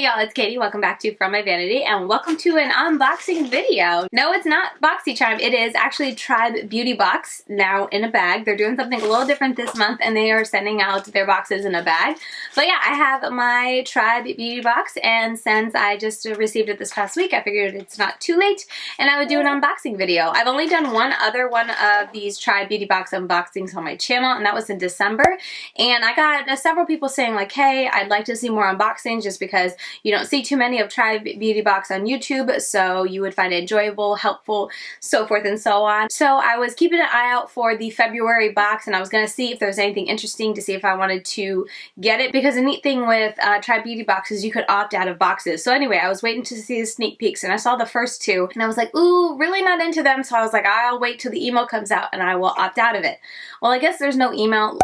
y'all, it's Katie. Welcome back to From My Vanity and welcome to an unboxing video. No, it's not BoxyCharm. It is actually Tribe Beauty Box now in a bag. They're doing something a little different this month and they are sending out their boxes in a bag. But yeah, I have my Tribe Beauty Box and since I just received it this past week, I figured it's not too late and I would do an unboxing video. I've only done one other one of these Tribe Beauty Box unboxings on my channel and that was in December. And I got several people saying like, hey, I'd like to see more unboxings just because you don't see too many of Tribe Beauty Box on YouTube, so you would find it enjoyable, helpful, so forth and so on. So I was keeping an eye out for the February box and I was going to see if there was anything interesting to see if I wanted to get it, because the neat thing with Tribe Beauty Box is you could opt out of boxes. So anyway, I was waiting to see the sneak peeks and I saw the first two and I was like, ooh, really not into them, so I was like, I'll wait till the email comes out and I will opt out of it. Well, I guess there's no email.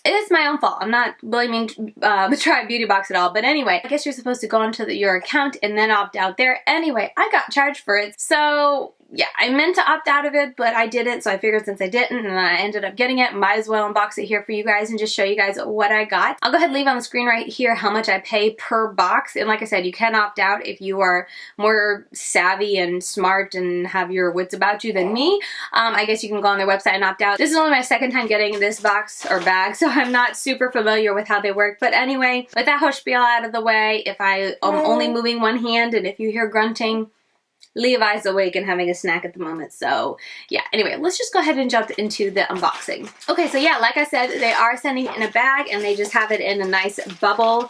It is my own fault. I'm not blaming the Tribe Beauty Box at all. But anyway, I guess you're supposed to go onto your account and then opt out there. Anyway, I got charged for it. So yeah, I meant to opt out of it, but I didn't. So I figured since I didn't and I ended up getting it, might as well unbox it here for you guys and just show you guys what I got. I'll go ahead and leave on the screen right here how much I pay per box. And like I said, you can opt out if you are more savvy and smart and have your wits about you than me. I guess you can go on their website and opt out. This is only my second time getting this box or bag, so I'm not super familiar with how they work. But anyway, with that whole spiel out of the way, if I am only moving one hand and if you hear grunting, Levi's awake and having a snack at the moment. So yeah, anyway, let's just go ahead and jump into the unboxing. Okay, so yeah, like I said, they are sending it in a bag and they just have it in a nice bubble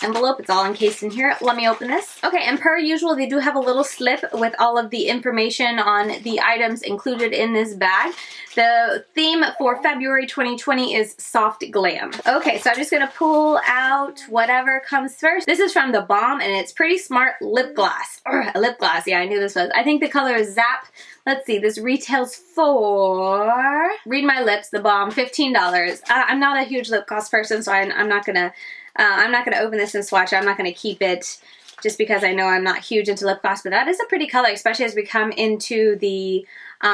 envelope. It's all encased in here. Let me open this. Okay, and per usual, they do have a little slip with all of the information on the items included in this bag. The theme for February 2020 is soft glam. Okay, so I'm just gonna pull out whatever comes first. This is from the Balm and it's Pretty Smart Lip Gloss. A lip gloss, yeah, I knew this was. I think the color is Zap. Let's see, this retails for, read my lips, the Balm, $15. I'm not a huge lip gloss person, so I'm not gonna open this and swatch it. I'm not gonna keep it just because I know I'm not huge into lip gloss, but that is a pretty color, especially as we come into the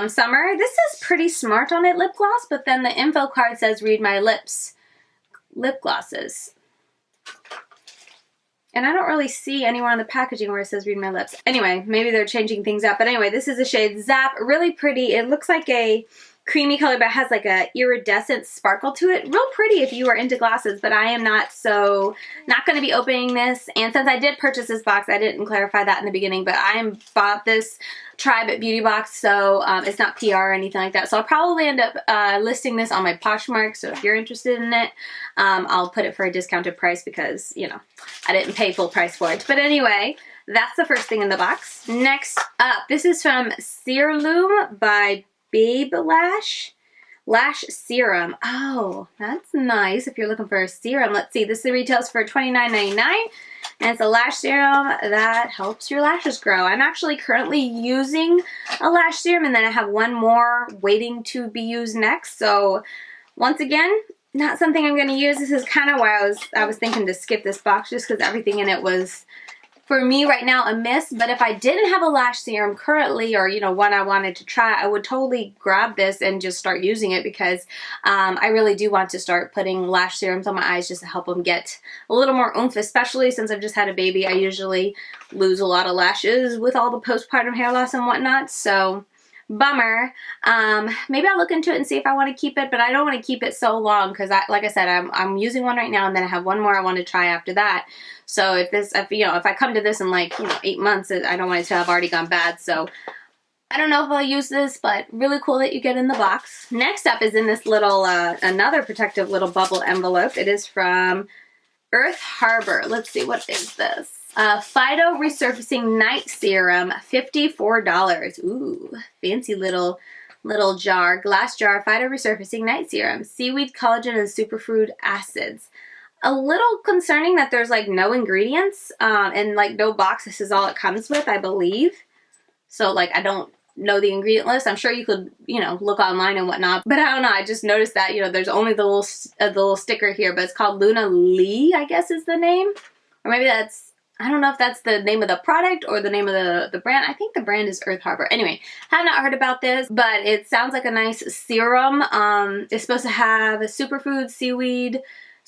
summer. This is Pretty Smart on it, lip gloss, but then the info card says read my lips, lip glosses. And I don't really see anywhere on the packaging where it says read my lips. Anyway, maybe they're changing things up. But anyway, this is a shade Zap. Really pretty. It looks like a creamy color, but it has like a iridescent sparkle to it. Real pretty if you are into glasses, but I am not, so not going to be opening this. And since I did purchase this box, I didn't clarify that in the beginning, but I bought this Tribe Beauty Box, so it's not PR or anything like that. So I'll probably end up listing this on my Poshmark, so if you're interested in it, I'll put it for a discounted price because, you know, I didn't pay full price for it. But anyway, that's the first thing in the box. Next up, this is from Serloom by Lash Serum. Oh, that's nice if you're looking for a serum. Let's see, this retails for $29.99 and it's a lash serum that helps your lashes grow. I'm actually currently using a lash serum and then I have one more waiting to be used next. So once again, not something I'm going to use. This is kind of why I was thinking to skip this box just because everything in it was, for me right now, a miss. But if I didn't have a lash serum currently, or you know, one I wanted to try, I would totally grab this and just start using it because I really do want to start putting lash serums on my eyes just to help them get a little more oomph, especially since I've just had a baby. I usually lose a lot of lashes with all the postpartum hair loss and whatnot, so bummer. Maybe I'll look into it and see if I want to keep it, but I don't want to keep it so long because like I said, I'm using one right now and then I have one more I want to try after that. So if I come to this in like, 8 months, I don't want it to have already gone bad. So I don't know if I'll use this, but really cool that you get in the box. Next up is in this little, another protective little bubble envelope. It is from Earth Harbor. Let's see, what is this? Phyto-Resurfacing Night Serum, $54. Ooh, fancy little jar. Glass jar, Phyto-Resurfacing Night Serum. Seaweed, collagen, and superfood acids. A little concerning that there's like no ingredients and like no box. This is all it comes with, I believe. So like I don't know the ingredient list. I'm sure you could, look online and whatnot. But I don't know. I just noticed that, there's only the little sticker here, but it's called Luna Lee, I guess is the name. Or maybe that's, I don't know if that's the name of the product or the name of the brand. I think the brand is Earth Harbor. Anyway, have not heard about this, but it sounds like a nice serum. It's supposed to have superfood, seaweed,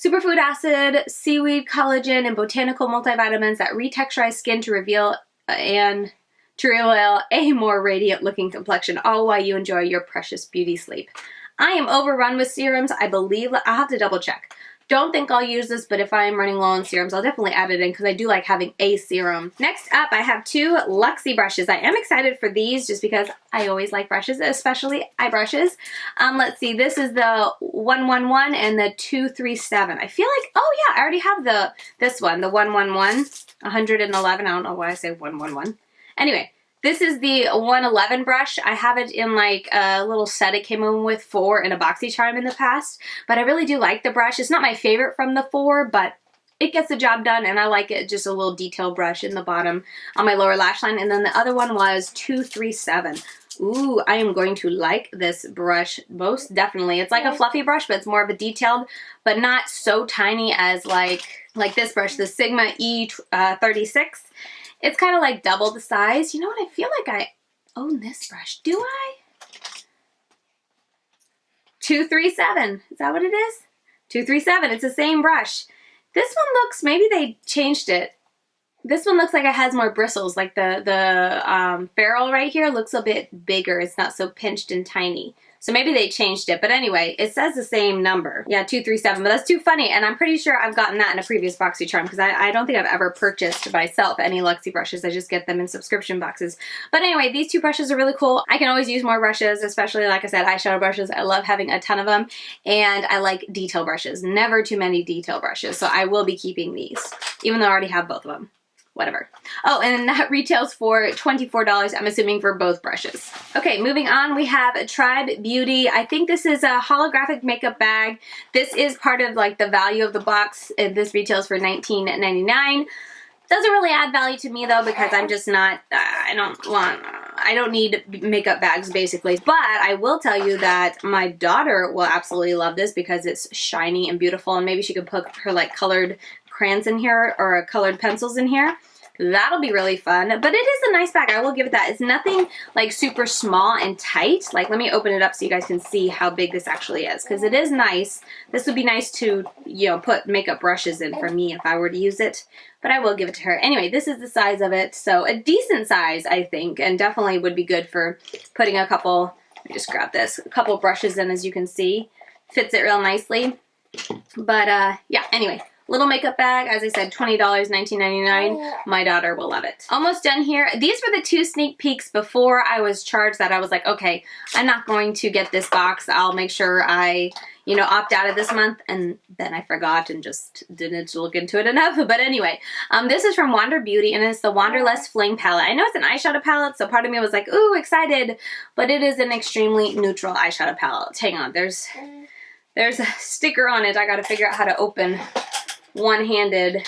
Superfood acid, seaweed, collagen, and botanical multivitamins that retexturize skin to reveal and to reveal a more radiant looking complexion, all while you enjoy your precious beauty sleep. I am overrun with serums. I believe, I'll have to double check. Don't think I'll use this, but if I am running low on serums, I'll definitely add it in because I do like having a serum. Next up, I have two Luxie brushes. I am excited for these just because I always like brushes, especially eye brushes. Let's see, this is the 111 and the 237. I feel like, oh yeah, I already have this one, the 111, 111. I don't know why I say 111. Anyway, this is the 111 brush. I have it in like a little set it came in with 4 in a BoxyCharm in the past, but I really do like the brush. It's not my favorite from the 4, but it gets the job done, and I like it, just a little detail brush in the bottom on my lower lash line. And then the other one was 237. Ooh, I am going to like this brush most definitely. It's like a fluffy brush, but it's more of a detailed, but not so tiny as like this brush, the Sigma E36. It's kind of like double the size. You know what? I feel like I own this brush. Do I? 237. Is that what it is? 237. It's the same brush. This one looks, maybe they changed it. This one looks like it has more bristles. Like the ferrule right here looks a bit bigger. It's not so pinched and tiny. So maybe they changed it. But anyway, it says the same number. Yeah, 237. But that's too funny. And I'm pretty sure I've gotten that in a previous BoxyCharm because I don't think I've ever purchased myself any Luxie brushes. I just get them in subscription boxes. But anyway, these two brushes are really cool. I can always use more brushes, especially, like I said, eyeshadow brushes. I love having a ton of them. And I like detail brushes. Never too many detail brushes. So I will be keeping these, even though I already have both of them. Whatever. Oh, and that retails for $24, I'm assuming, for both brushes. Okay, moving on, we have Tribe Beauty. I think this is a holographic makeup bag. This is part of like the value of the box. This retails for $19.99. Doesn't really add value to me though, because I'm just not, I don't need makeup bags basically. But I will tell you that my daughter will absolutely love this because it's shiny and beautiful, and maybe she could put her like colored crayons in here or colored pencils in here. That'll be really fun. But it is a nice bag. I will give it that. It's nothing like super small and tight. Like, let me open it up so you guys can see how big this actually is, because it is nice. This would be nice to, you know, put makeup brushes in for me if I were to use it. But I will give it to her. Anyway, this is the size of it. So a decent size, I think, and definitely would be good for putting a couple, let me just grab this, a couple brushes in, as you can see. Fits it real nicely. But yeah, anyway. Little makeup bag, as I said, $20, $19.99. My daughter will love it. Almost done here. These were the two sneak peeks before I was charged that I was like, okay, I'm not going to get this box. I'll make sure I, you know, opt out of this month. And then I forgot and just didn't look into it enough. But anyway, this is from Wander Beauty, and it's the Wanderess Fling palette. I know it's an eyeshadow palette, so part of me was like, ooh, excited. But it is an extremely neutral eyeshadow palette. Hang on, there's a sticker on it I gotta figure out how to open one-handed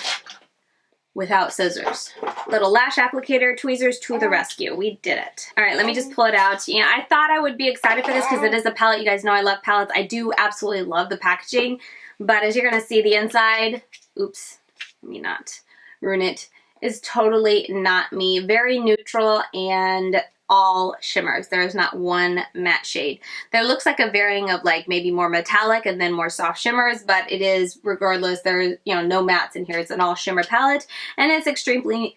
without scissors. Little lash applicator, tweezers to the rescue. We did it. All right, let me just pull it out. Yeah, I thought I would be excited for this because it is a palette. You guys know I love palettes. I do absolutely love the packaging, but as you're gonna see, the inside, oops, let me not ruin it, is totally not me. Very neutral and all shimmers. There is not one matte shade. There looks like a varying of like maybe more metallic and then more soft shimmers, but it is, regardless, there's, you know, no mattes in here. It's an all shimmer palette, and it's extremely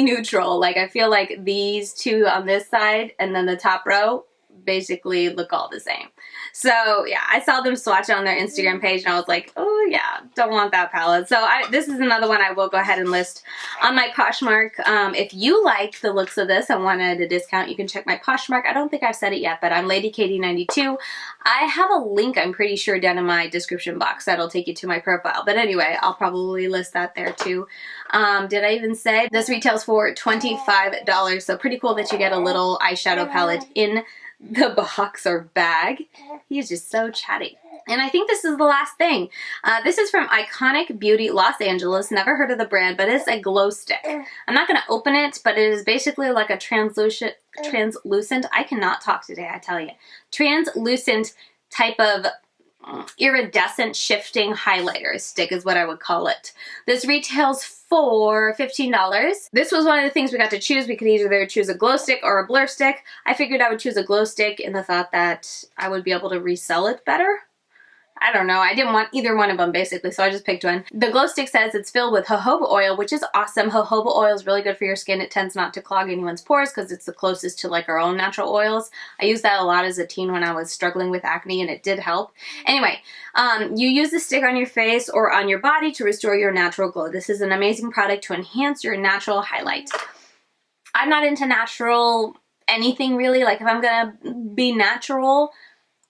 neutral. Like, I feel like these two on this side and then the top row basically look all the same. So yeah, I saw them swatch it on their Instagram page and I was like, oh yeah, don't want that palette. So this is another one I will go ahead and list on my Poshmark. If you like the looks of this and wanted a discount, you can check my Poshmark. I don't think I've said it yet, but I'm Lady Katie92. I have a link, I'm pretty sure, down in my description box that'll take you to my profile. But anyway, I'll probably list that there too. Did I even say this retails for $25? So pretty cool that you get a little eyeshadow palette in the box or bag. He's just so chatty. And I think this is the last thing. This is from Iconic Beauty Los Angeles. Never heard of the brand, but it's a glow stick. I'm not going to open it, but it is basically like a translucent, I cannot talk today, I tell you. Translucent type of iridescent shifting highlighter stick is what I would call it. This retails for $15. This was one of the things we got to choose. We could either choose a glow stick or a blur stick. I figured I would choose a glow stick in the thought that I would be able to resell it better. I don't know. I didn't want either one of them basically, so I just picked one. The glow stick says it's filled with jojoba oil, which is awesome. Jojoba oil is really good for your skin. It tends not to clog anyone's pores because it's the closest to like our own natural oils. I used that a lot as a teen when I was struggling with acne, and it did help. Anyway, you use the stick on your face or on your body to restore your natural glow. This is an amazing product to enhance your natural highlight. I'm not into natural anything really. Like if I'm gonna be natural,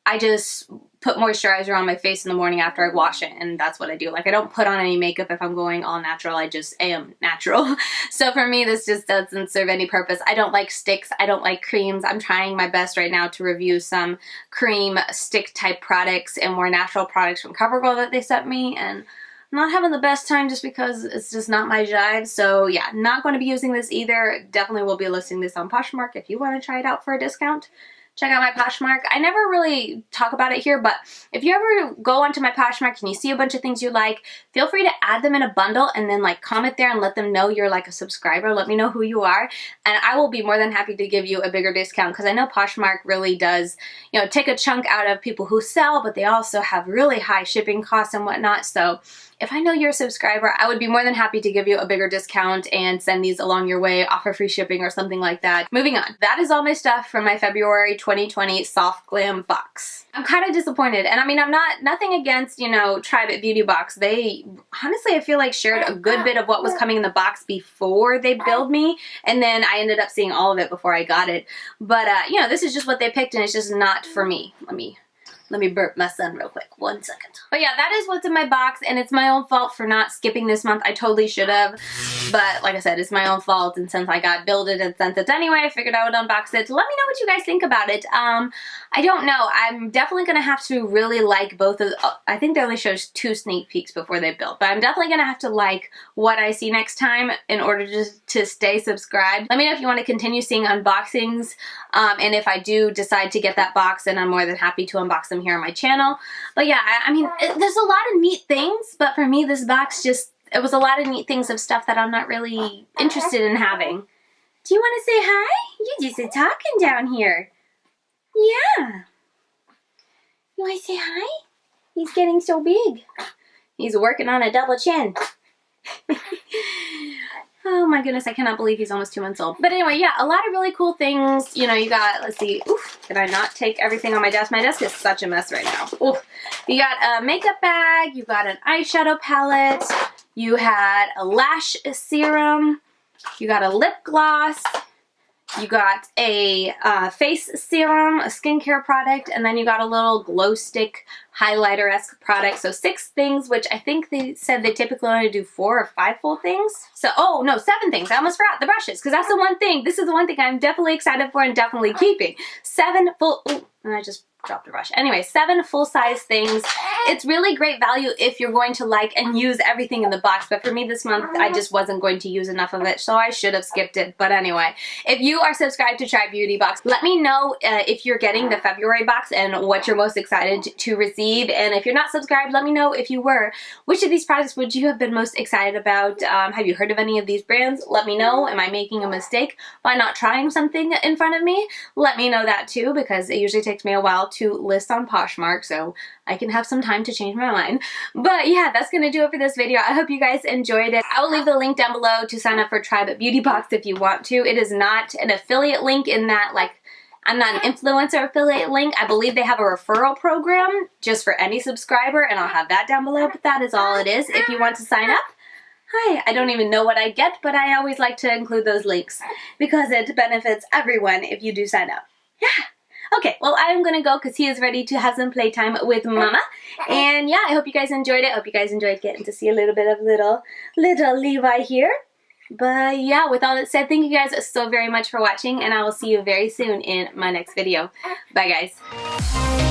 I just put moisturizer on my face in the morning after I wash it, and that's what I do. Like I don't put on any makeup if I'm going all natural. I just am natural. So for me, this just doesn't serve any purpose. I don't like sticks. I don't like creams. I'm trying my best right now to review some cream stick type products and more natural products from CoverGirl that they sent me, and I'm not having the best time just because it's just not my jive. So yeah, not going to be using this either. Definitely will be listing this on Poshmark if you want to try it out for a discount. Check out my Poshmark. I never really talk about it here, but if you ever go onto my Poshmark and you see a bunch of things you like, feel free to add them in a bundle and then like comment there and let them know you're like a subscriber. Let me know who you are, and I will be more than happy to give you a bigger discount, because I know Poshmark really does, you know, take a chunk out of people who sell, but they also have really high shipping costs and whatnot. So if I know you're a subscriber, I would be more than happy to give you a bigger discount and send these along your way, offer free shipping or something like that. Moving on. That is all my stuff from my February 2020 Soft Glam box. I'm kind of disappointed, and I mean, I'm nothing against, you know, Tribe Beauty Box. They, honestly, I feel like shared a good bit of what was coming in the box before they billed me, and then I ended up seeing all of it before I got it. But, you know, this is just what they picked, and it's just not for me. Let me burp my son real quick. 1 second. But yeah, that is what's in my box, and it's my own fault for not skipping this month. I totally should have, but like I said, it's my own fault, and since I got billed it and sent it anyway, I figured I would unbox it. Let me know what you guys think about it. I don't know. I'm definitely going to have to really like both of I think they only showed 2 sneak peeks before they built, but I'm definitely going to have to like what I see next time in order to stay subscribed. Let me know if you want to continue seeing unboxings, and if I do decide to get that box, then I'm more than happy to unbox them here on my channel. But yeah, I mean, there's a lot of neat things, but for me, this box just, it was a lot of neat things of stuff that I'm not really interested in having. Do you want to say hi? You just talking down here. Yeah. You want to say hi? He's getting so big. He's working on a double chin. Oh my goodness, I cannot believe he's almost 2 months old. But anyway, yeah, a lot of really cool things. You know, you got, let's see, oof, did I not take everything on my desk? My desk is such a mess right now. Oof. You got a makeup bag, you got an eyeshadow palette, you had a lash serum, you got a lip gloss, you got a face serum, a skincare product, and then you got a little glow stick highlighter-esque product. So 6 things, which I think they said they typically only do 4 or 5 full things. So, oh no, 7 things. I almost forgot the brushes, because that's the one thing. This is the one thing I'm definitely excited for and definitely keeping. 7 full, ooh, and I just dropped a brush. Anyway, 7 full-size things. It's really great value if you're going to like and use everything in the box, but for me this month, I just wasn't going to use enough of it, so I should have skipped it. But anyway, if you are subscribed to Tribe Beauty Box, let me know if you're getting the February box and what you're most excited to receive, and if you're not subscribed, let me know if you were. Which of these products would you have been most excited about? Have you heard of any of these brands? Let me know. Am I making a mistake by not trying something in front of me? Let me know that too, because it usually takes me a while to list on Poshmark, so I can have some time to change my mind. But yeah, that's gonna do it for this video. I hope you guys enjoyed it. I will leave the link down below to sign up for Tribe Beauty Box if you want to. It is not an affiliate link in that, like, I'm not an influencer affiliate link. I believe they have a referral program just for any subscriber, and I'll have that down below, but that is all it is. If you want to sign up, hi, I don't even know what I get, but I always like to include those links because it benefits everyone if you do sign up. Yeah. Okay, well, I am gonna go because he is ready to have some playtime with Mama. And yeah, I hope you guys enjoyed it. I hope you guys enjoyed getting to see a little bit of little Levi here. But yeah, with all that said, thank you guys so very much for watching, and I will see you very soon in my next video. Bye, guys.